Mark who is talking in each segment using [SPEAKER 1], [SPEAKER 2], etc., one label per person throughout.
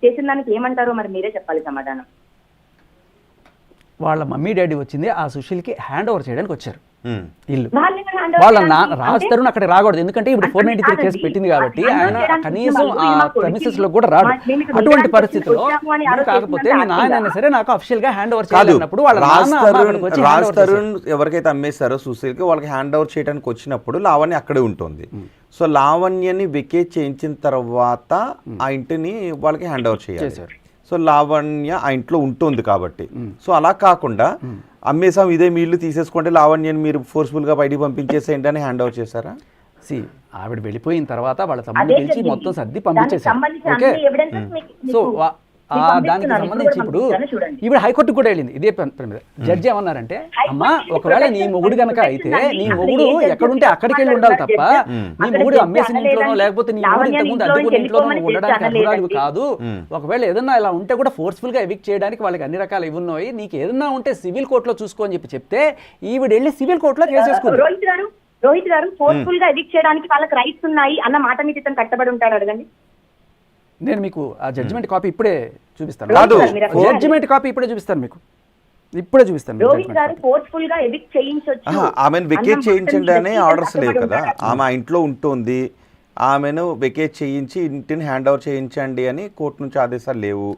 [SPEAKER 1] చేసిన దానికి ఏమంటారో మరి మీరే చెప్పాలి సమాధానం.
[SPEAKER 2] వాళ్ళ మమ్మీ డాడీ వచ్చింది ఆ సుశీల్కి హ్యాండ్ ఓవర్ చేయడానికి వచ్చారు ఇల్లు.
[SPEAKER 1] వాళ్ళ
[SPEAKER 2] రాజ్ తరుణ్ అక్కడ రాకూడదు, ఎందుకంటే ఇప్పుడు 493 కేసు పెట్టింది కాబట్టి ఆయన కనీసం ఆ ప్రెమిసెస్ లో కూడా రాడు. అటువంటి పరిస్థితిలో కాకపోతే మీ నాయన అయినా సరే నాకు అఫీషియల్ గా హ్యాండ్ ఓవర్ చేయాలన్నప్పుడు వాళ్ళ
[SPEAKER 3] రాజ్ తరుణ్ ఎవరికైతే అమ్మేశారో సుశీల్కి వాళ్ళకి హ్యాండ్ ఓవర్ చేయడానికి వచ్చినప్పుడు లావణ్య అక్కడే ఉంటుంది. సో లావణ్యని వెకేట్ చేయించిన తర్వాత ఆ ఇంటిని వాళ్ళకి హ్యాండ్ ఓవర్ చేయాలి. సో లావణ్య ఆ ఇంట్లో ఉంటుంది కాబట్టి, సో అలా కాకుండా అమ్మేసాం ఇదే మీ ఇల్లు తీసేసుకుంటే లావణ్యని మీరు ఫోర్స్ఫుల్గా బయటికి పంపించేసేయండి అని హ్యాండ్ ఓవర్ చేశారా?
[SPEAKER 2] ఆవిడ వెళ్ళిపోయిన తర్వాత వాళ్ళ తమ్ముడు పిలిచి మొత్తం సర్ది పంపించేశారు. ఓకే, సో దానికి సంబంధించి ఇప్పుడు హైకోర్టు కూడా వెళ్ళింది ఇదే జడ్జి ఏమన్నారంటే, అమ్మా ఒకవేళ నీ మొగుడు కనుక అయితే నీ మొగుడు ఎక్కడుంటే అక్కడికి వెళ్ళి ఉండాలి తప్ప నీ మొగుడు అమ్మేసిన ఇంట్లోనో లేకపోతే నీ మొగుడు ఇంతకుముందు అద్దెకున్న ఇంట్లోనో ఉండడానికి అర్హురాలు కాదు. ఒకవేళ ఏదన్నా ఇలా ఉంటే కూడా ఫోర్స్ఫుల్ గా ఎవిక్ట్ చేయడానికి వాళ్ళకి అన్ని రకాలు ఇవి ఉన్నాయి, నీకు ఏదన్నా ఉంటే సివిల్ కోర్టులో చూసుకో అని చెప్తే ఈవిడ వెళ్ళి సివిల్ కోర్టులో కేసేసుకుంది.
[SPEAKER 1] రోహిత్ గారు ఫోర్స్ఫుల్ గా ఎవిక్ట్ చేయడానికి వాళ్ళకి రైట్స్ ఉన్నాయి అన్న మాట మీద ఇతను కట్టబడి ఉంటాడు. అడగండి,
[SPEAKER 2] నేను మీకు ఆ జడ్జిమెంట్ కాపీ ఇప్పుడే చూపిస్తాను. జడ్జిమెంట్ కాపీ ఇప్పుడే చూపిస్తాను, మీకు ఇప్పుడే చూపిస్తాను.
[SPEAKER 3] ఆమెను వెకేట్ చేయించండి అనే ఆర్డర్స్ లేవు కదా, ఆమె ఇంట్లో ఉంటుంది, ఆమెను వెకేట్ చేయించి ఇంటిని హ్యాండ్ ఓవర్ చేయించండి అని కోర్టు నుంచి ఆదేశాలు లేవు.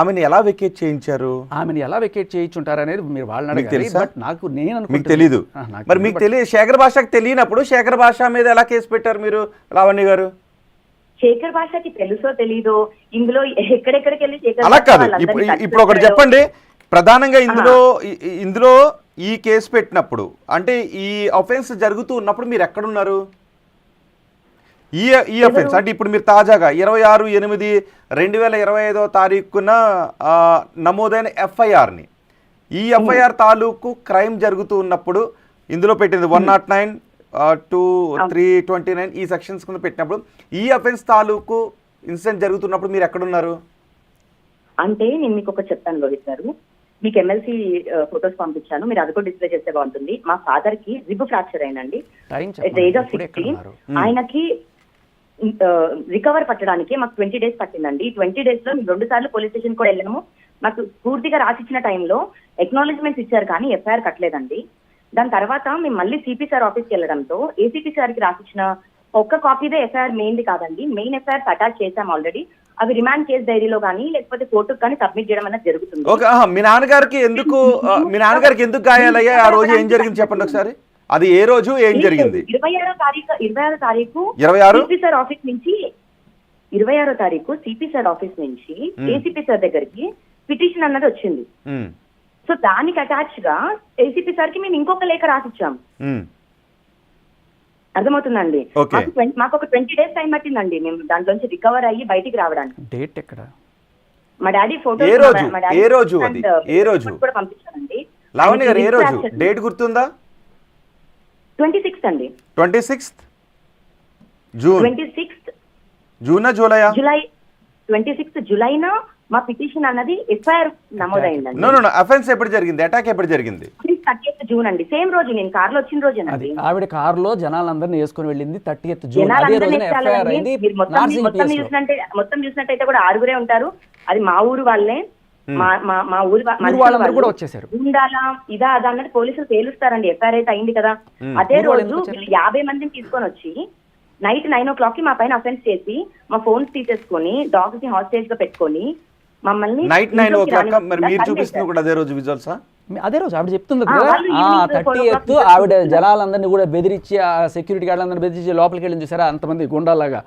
[SPEAKER 3] ఆమెను ఎలా వెకేట్ చేయించారు,
[SPEAKER 2] ఆమెను ఎలా వెకేట్ చేయించుంటారు అనేది మీరు వాళ్ళని తెలుసా? నాకు
[SPEAKER 3] మీకు తెలీదు. మరి మీకు తెలియదు, శేఖర్ భాషకు తెలియనప్పుడు శేఖర్ భాష మీద ఎలా కేసు పెట్టారు మీరు లావణ్య గారు?
[SPEAKER 1] శేఖర్ భాషకి తెలుసో తెలీదో ఇందులో ఎక్కడెక్కడికి వెళ్ళి
[SPEAKER 3] అలా కాదు. ఇప్పుడు ఒకటి చెప్పండి, ప్రధానంగా ఇందులో ఈ కేసు పెట్టినప్పుడు అంటే ఈ అఫెన్స్ జరుగుతూ ఉన్నప్పుడు మీరు ఎక్కడున్నారు? ఈ అఫెన్స్ అంటే ఇప్పుడు మీరు తాజాగా 26/8/2025 నమోదైన ఎఫ్ఐఆర్ని, ఈ ఎఫ్ఐఆర్ తాలూకు క్రైమ్ జరుగుతూ ఉన్నప్పుడు ఇందులో పెట్టింది 109, 2, 329 ఈ సెక్షన్స్ కింద పెట్టినప్పుడు ఈ అఫెన్స్ తాలూకు ఇన్సిడెంట్ జరుగుతున్నప్పుడు మీరు ఎక్కడున్నారు?
[SPEAKER 1] అంటే నేను మీకు ఒక చెప్తాను రోహిత్ గారు, మీకు ఎమ్మెల్సీ ఫొటోస్ పంపించాను, మీరు అది కూడా డిస్ప్లే చేస్తే బాగుంటుంది. మా ఫాదర్ కి రిబ్ ఫ్రాక్చర్ అయిందండి, ఏజ్ ఆఫ్ 60. ఆయనకి రికవర్ పట్టడానికి మాకు 20 days పట్టిందండి. 20 days లో 2 సార్లు పోలీస్ స్టేషన్ కూడా వెళ్ళాము. మాకు పూర్తిగా రాసిచ్చిన టైంలో ఎక్నాలజ్మెంట్స్ ఇచ్చారు కానీ ఎఫ్ఐఆర్ కట్టలేదండి. దాని తర్వాత మేము మళ్ళీ సిపి సార్ ఆఫీస్కి వెళ్ళడంతో ఏసీపీ సార్కి రాసిచ్చిన ఒక్క కాపీదే ఎఫ్ఐఆర్ మెయిన్ది కాదండి, మెయిన్ ఎఫ్ఐఆర్ అటాచ్ చేసాం ఆల్రెడీ. అవి రిమాండ్ కేసు డైరీలో కానీ లేకపోతే కోర్టుకు కానీ సబ్మిట్ చేయడం అనేది జరుగుతుంది.
[SPEAKER 3] మీ నాన్నగారికి ఎందుకు గాయాలయ్యా? ఆ రోజు ఏం జరిగింది చెప్పండి ఒకసారి. అది ఏ రోజు ఏం జరిగింది?
[SPEAKER 1] 26వ తారీఖు
[SPEAKER 3] 26
[SPEAKER 1] సిపి సార్ ఆఫీస్ నుంచి 26వ తారీఖు సిపి సార్ ఆఫీస్ నుంచి ఏసీపీ సార్ దగ్గరికి పిటిషన్ అన్నది వచ్చింది. సో దానికి అటాచ్ గా ఏసీపీ సార్ కి మేము ఇంకొక లేఖ రాసిచ్చాం. అర్థమవుతుందండి, మాకు ఒక 20 days టైం పట్టిందండి మేము దాంట్లోంచి రికవర్ అయ్యి బయటికి రావడానికి.
[SPEAKER 2] డేట్ ఎక్కడ?
[SPEAKER 1] మా డాడీ ఫోటో కూడా పంపించానండి.
[SPEAKER 3] లావణ్య గారు ఏ రోజు డేట్ గుర్తుందా?
[SPEAKER 1] 26th అండి.
[SPEAKER 3] 26th June,
[SPEAKER 1] 26th
[SPEAKER 3] Juna జూలైయా?
[SPEAKER 1] July 26th జూలైనా మా పిటిషన్ అన్నది ఎఫ్ఐఆర్ నమోదైందండి.
[SPEAKER 3] నో అఫెన్స్ ఎప్పుడు జరిగింది? అటాక్ ఎప్పుడు జరిగింది?
[SPEAKER 1] 30th జూన్ అండి. సేమ్ రోజు నేను కార్లో వచ్చిన రోజేనండి.
[SPEAKER 2] ఆవిడ కార్లో జనాలందరినీ వేసుకొని వెళ్ళింది 30th జూన్. అదే రోజున ఎఫ్ఐఆర్ అయింది.
[SPEAKER 1] మొత్తం చూసినట్టయితే కూడా 6 ఉంటారు. అది మా ఊరు వాళ్ళే, మా ఊరు
[SPEAKER 2] వాళ్ళందరూ కూడా వచ్చేసారు.
[SPEAKER 1] ఉండాలా ఇదా అదా అన్నట్టు పోలీసులు తేలుస్తారండి. ఎఫ్ఐఆర్ అయితే అయింది కదా. అదే రోజు 50 మందిని తీసుకొని వచ్చి నైట్ 9 o'clock మా పైన అఫెన్స్ చేసి మా ఫోన్స్ తీసేసుకొని డాగ్స్ ని హాస్టేజ్ గా పెట్టుకొని మమ్మల్ని
[SPEAKER 3] నైట్ 9 o'clock మరి మీరు చూపిస్తున్న కూడా అదే రోజు విజువల్సా?
[SPEAKER 2] అదే రోజు ఆవిడ చెప్తుంది కదా 30th ఆవిడ జనాలందరినీ కూడా బెదిరించి ఆ సెక్యూరిటీ గార్డులందరినీ బెదిరించి లోపలికి వెళ్ళి చూసారా అంతమంది గుండాలాగా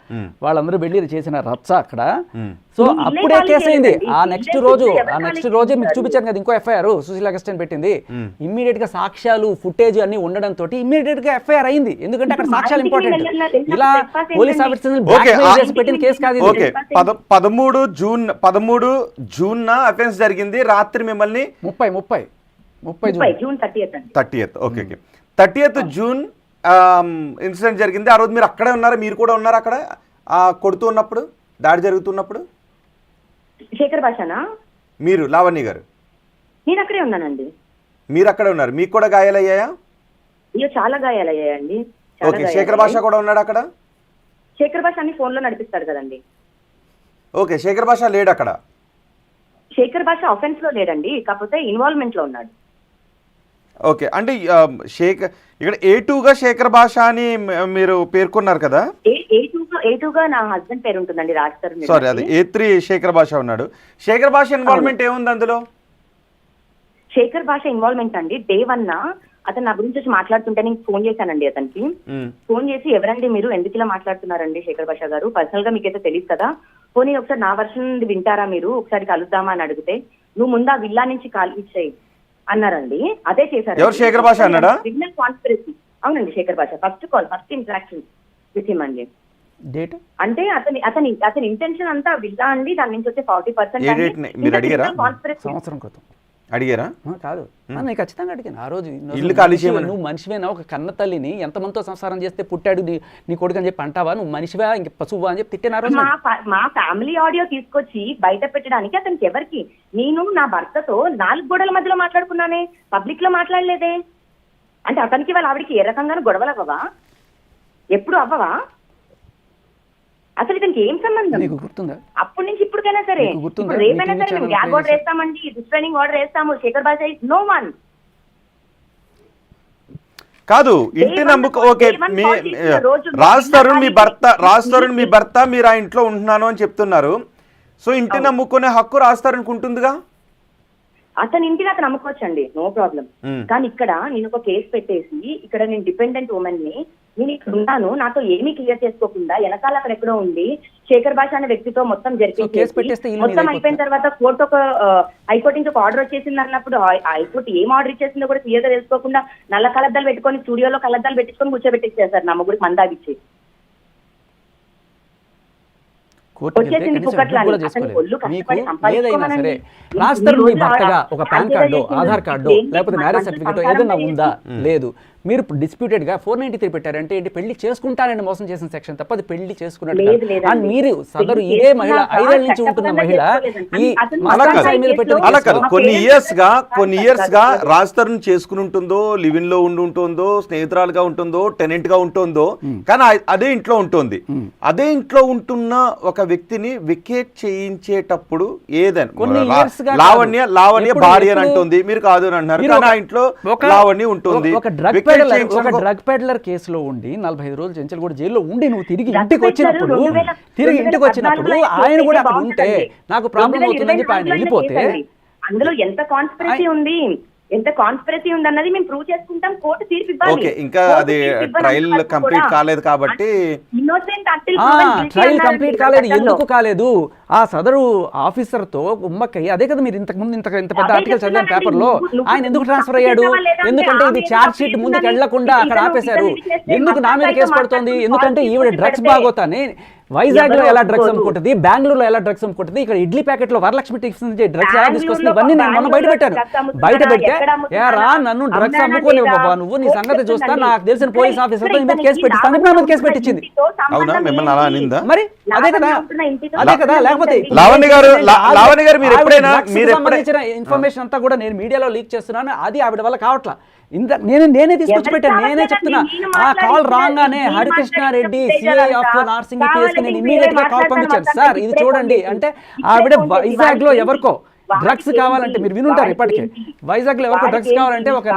[SPEAKER 2] వాళ్ళందరూ వెళ్ళి చేసిన రచ్చ అక్కడ. సో అప్పుడే కేసు అయింది. ఆ నెక్స్ట్ రోజే మీకు చూపించాను కదా ఇంకో ఎఫ్ఐఆర్ సుశీల్ అగస్టిన్ పెట్టింది. ఇమ్మీడియట్ గా సాక్ష్యాలు ఫుటేజ్ అన్ని ఉండడంతో ఇమ్మీడియట్ గా ఎఫ్ఐఆర్ అయింది. ఎందుకంటే అక్కడ సాక్ష్యాలు ఇంపార్టెంట్. ఇలా పోలీస్ ఆఫీసర్ పెట్టిన కేసు కాదు.
[SPEAKER 3] 13 జూన్ అఫెన్స్ జరిగింది. రాత్రి మిమ్మల్ని 30th okay 30th June incident జరిగింది. ఆ రోజు మీరు అక్కడే ఉన్నారా? మీరు కూడా ఉన్నారా అక్కడ కొడుతూ ఉన్నప్పుడు, దాడి జరుగుతున్నప్పుడు?
[SPEAKER 1] శేఖర్ భాషనా?
[SPEAKER 3] మీరు లావణ్య గారు?
[SPEAKER 1] నేను అక్కడే ఉన్నానండి.
[SPEAKER 3] మీరు అక్కడే ఉన్నారు. మీకు కూడా గాయాలయ్యాయా?
[SPEAKER 1] అయ్యో చాలా గాయాలయ్యాయండి.
[SPEAKER 3] ఓకే, శేఖర్ భాష కూడా ఉన్నాడు అక్కడ?
[SPEAKER 1] శేఖర్ భాష అన్ని ఫోన్ లో నడిపిస్తాడు కదండి.
[SPEAKER 3] ఓకే, శేఖర్ భాష లేడు అక్కడ.
[SPEAKER 1] శేఖర్ భాష అఫెన్స్ లో లేడండి, కాకపోతే ఇన్వాల్వ్మెంట్ లో ఉన్నాడు.
[SPEAKER 3] ఓకే, అంటే ఇక్కడ A2గా శేఖర్ భాష అని మీరు పేర్కొన్నారు కదా.
[SPEAKER 1] A2గా నా హస్బెండ్ పేరు ఉంటుందండి, రాజ్ తరుణ్.
[SPEAKER 3] సారీ, అది A3 శేఖర్ భాష ఉన్నాడు. శేఖర్ భాష ఇన్వాల్వ్మెంట్ ఏముంది అందులో?
[SPEAKER 1] శేఖర్ భాష ఇన్వాల్వ్మెంట్ అండి, డే 1 అతను నా గురించి వచ్చి మాట్లాడుతుంటే నేను ఫోన్ చేశానండి అతనికి. ఫోన్ చేసి ఎవరండి మీరు, ఎందుకు ఇలా మాట్లాడుతున్నారండి శేఖర్ భాష గారు, పర్సనల్ గా మీకైతే తెలియదు కదా, పోనీ ఒకసారి నా వర్షన్ వింటారా మీరు, ఒకసారి కలుద్దామా అని అడిగితే, నువ్వు ముందు ఆ విల్లా నుంచి కాల్ ఇచ్చేయి అన్నారండి. అదే చేశారు.
[SPEAKER 3] ఎవరు, శేఖర్ భాష అన్నాడా?
[SPEAKER 1] Criminal conspiracy. అవునండి, శేఖర్ భాష first call, first interaction with him అండి.
[SPEAKER 2] డేట్
[SPEAKER 1] అంటే అతని ఇంటెన్షన్ అంతా విల్లా అండి, దాని నుంచి వచ్చే 40%
[SPEAKER 3] మీరు అడిగారా?
[SPEAKER 2] సంవత్సరం క్రితం
[SPEAKER 3] అడిగారా?
[SPEAKER 2] కాదు, నేను ఖచ్చితంగా అడిగాను ఆ రోజు.
[SPEAKER 3] ఇల్లు ఖాళీ చేయమని.
[SPEAKER 2] నువ్వు మనిషివేనా, ఒక కన్న తల్లిని ఎంతమందితో సంసారం చేస్తే పుట్టాడు నీ కొడుకు అని చెప్పి అంటావా, నువ్వు మనిషివా ఇంక పశువా అని చెప్పి తిట్టిన రోజు.
[SPEAKER 1] మా ఫ్యామిలీ ఆడియో తీసుకొచ్చి బయట పెట్టడానికి అతనికి ఎవరికి, నేను నా భర్తతో 4 గోడల మధ్యలో మాట్లాడుకున్నానే, పబ్లిక్ లో మాట్లాడలేదే. అంటే అతనికి వాళ్ళ ఆవిడికి ఏ రకంగానూ గొడవలు అవ్వవా, ఎప్పుడు అవ్వవా? అసలు ఇతనికి ఏం సంబంధం?
[SPEAKER 2] నీకు గుర్తుందా?
[SPEAKER 1] అప్పటి నుంచి ఇప్పటికైనా సరే, రేపైనా సరే మేము గ్యాగ్ ఆర్డర్ వేస్తామండి, రిస్ట్రైనింగ్ ఆర్డర్ వేస్తాము. శేఖర్ భాష ఇస్ నో వన్.
[SPEAKER 3] కాదు, ఇంటి నమ్ముకు. ఓకే, రాజ్ తరుణ్ మీ భర్త మీరు ఆ ఇంట్లో ఉంటున్నాను అని చెప్తున్నారు. సో ఇంటి నమ్ముకునే హక్కు రాజ్ తరుణ్కి ఉంటుందిగా.
[SPEAKER 1] అతని ఇంటిని అతను నమ్ముకోవచ్చండి, నో ప్రాబ్లం. కానీ ఇక్కడ నేను ఒక కేసు పెట్టేసి, ఇక్కడ నేను డిపెండెంట్ ఉమెన్ ని, నేను ఇక్కడ ఉన్నాను, నాతో ఏమీ క్లియర్ చేసుకోకుండా వెనకాల అక్కడ ఎక్కడో ఉంది శేఖర్ భాష అనే వ్యక్తితో మొత్తం జరిపేసి మొత్తం అయిపోయిన తర్వాత కోర్టు హైకోర్టు నుంచి ఒక ఆర్డర్ వచ్చేసింది అన్నప్పుడు, హైకోర్టు ఏం ఆర్డర్ ఇచ్చేసిందో కూడా క్లియర్ గా తెలుసుకోకుండా నల్ల కలద్దాలు పెట్టుకొని స్టూడియోలో కలద్దాలు పెట్టుకొని కూర్చోబెట్టేసారు నా మొగుడికి మందాగిచ్చి.
[SPEAKER 2] ఏదైనా సరే రాజ్ తరుణ్ మీ భర్తగా ఒక పాన్ కార్డు, ఆధార్ కార్డు, లేకపోతే మ్యారేజ్ సర్టిఫికేట్ ఏదైనా ఉందా? లేదు. మీరు డిస్ప్యూటెడ్ గా 493 పెట్టారంటే ఏంటి, పెళ్లి చేసుకుంటానని మోసం చేసిన సెక్షన్ తప్ప అది పెళ్లి చేసుకున్నట్టు. అండ్ మీరు సదరు ఇదే మహిళ 5 ఏళ్ల నుంచి ఉంటున్న మహిళ ఈ
[SPEAKER 3] కొన్ని ఇయర్స్ గా రాజ్ తరుణ్ చేసుకుని ఉంటుందో, లివ్ ఇన్ లో ఉంటుందో, స్నేహితురాలుగా ఉంటుందో, టెనెంట్ గా ఉంటుందో, కానీ అదే ఇంట్లో ఉంటుంది. అదే ఇంట్లో ఉంటున్న ఒక వ్యక్తిని వికెట్ చేయించేటప్పుడు ఏదైనా లావణ్య భార్య అని అంటుంది, మీరు కాదు అని అంటున్నారు, కానీ ఆ ఇంట్లో లావణ్య ఉంటుంది.
[SPEAKER 2] ఒక డ్రగ్ పెడ్లర్ కేసులో ఉండి 45 రోజులు చెంచల్ కూడా జైల్లో ఉండి నువ్వు తిరిగి ఇంటికి వచ్చినప్పుడు ఆయన కూడా అక్కడ ఉంటే నాకు ప్రాబ్లం అవుతుందని చెప్పి ఆయన వెళ్ళిపోతే,
[SPEAKER 1] అందులో ఎంత కాన్స్పిరసీ ఉంది అన్నది మేము ప్రూవ్ చేసుకుంటాం, కోర్టు తీర్పు ఇవ్వాలి.
[SPEAKER 3] ఓకే, ఇంకా అది ట్రయల్ కంప్లీట్ కాలేదు కాబట్టి.
[SPEAKER 2] ట్రయల్ కంప్లీట్ కాలేదు, ఎందుకు కాలేదు? ఆ సదరు ఆఫీసర్ తో ఉమ్మక్కయ్య, అదే కదా మీరు ఇంతకు ముందు ఇంత పెద్ద ఆర్టికల్ చదివాను పేపర్ లో, ఆయన ఎందుకు ట్రాన్స్ఫర్ అయ్యాడు? ఎందుకంటే ఇది ఛార్జ్ షీట్ ముందుకు వెళ్లకుండా అక్కడ ఆపేశారు. ఎందుకు నా మీద కేసు పడుతోంది? ఎందుకంటే ఈవిడ డ్రగ్స్ బాగోతానే వైజాగ్ లో ఎలా డ్రగ్స్ అమ్ముకుంటుంది, బెంగళూరులో ఎలా డ్రగ్స్ అమ్ముకుంటుంది, ఇక్కడ ఇడ్లీ ప్యాకెట్ లో వరలక్ష్మి టిక్స్ నుంచి డ్రగ్స్ ఎలా తీసుకొస్తుంది, ఇవన్నీ నేను మొన్న బయట పెట్టాను. బయట పెడితే ఏరా నన్ను డ్రగ్స్ అమ్ముకోలేవు బాబా, నువ్వు నీ సంగతి చూస్తా, నాకు తెలిసిన పోలీస్ ఆఫీసర్ తో మీద కేసు పెట్టిస్తాను, నా మీద కేసు పెట్టించింది. మరి అదే కదా లేకపోతే
[SPEAKER 3] లావణ్య గారు మీరు ఎప్పుడైనా
[SPEAKER 2] సంబంధించిన ఇన్ఫర్మేషన్ అంతా కూడా నేను మీడియాలో లీక్ చేస్తున్నాను, అది ఆవిడ వల్ల కావట్లా. నేనే తీసుకొచ్చి పెట్టాను, నేనే చెప్తున్నా. ఆ కాల్ రాగానే హరికృష్ణారెడ్డి సిఐ ఆఫ్ నార్సింగ్ కేసుకి నేను ఇమీడియట్ గా కాల్ పంపించాను. సార్ ఇది చూడండి అంటే, ఆవిడ వైజాగ్ లో ఎవరికో డ్రగ్స్ కావాలంటే, మీరు వినుంటారు ఇప్పటికే, వైజాగ్ లో ఎవరికో డ్రగ్స్ కావాలంటే ఒక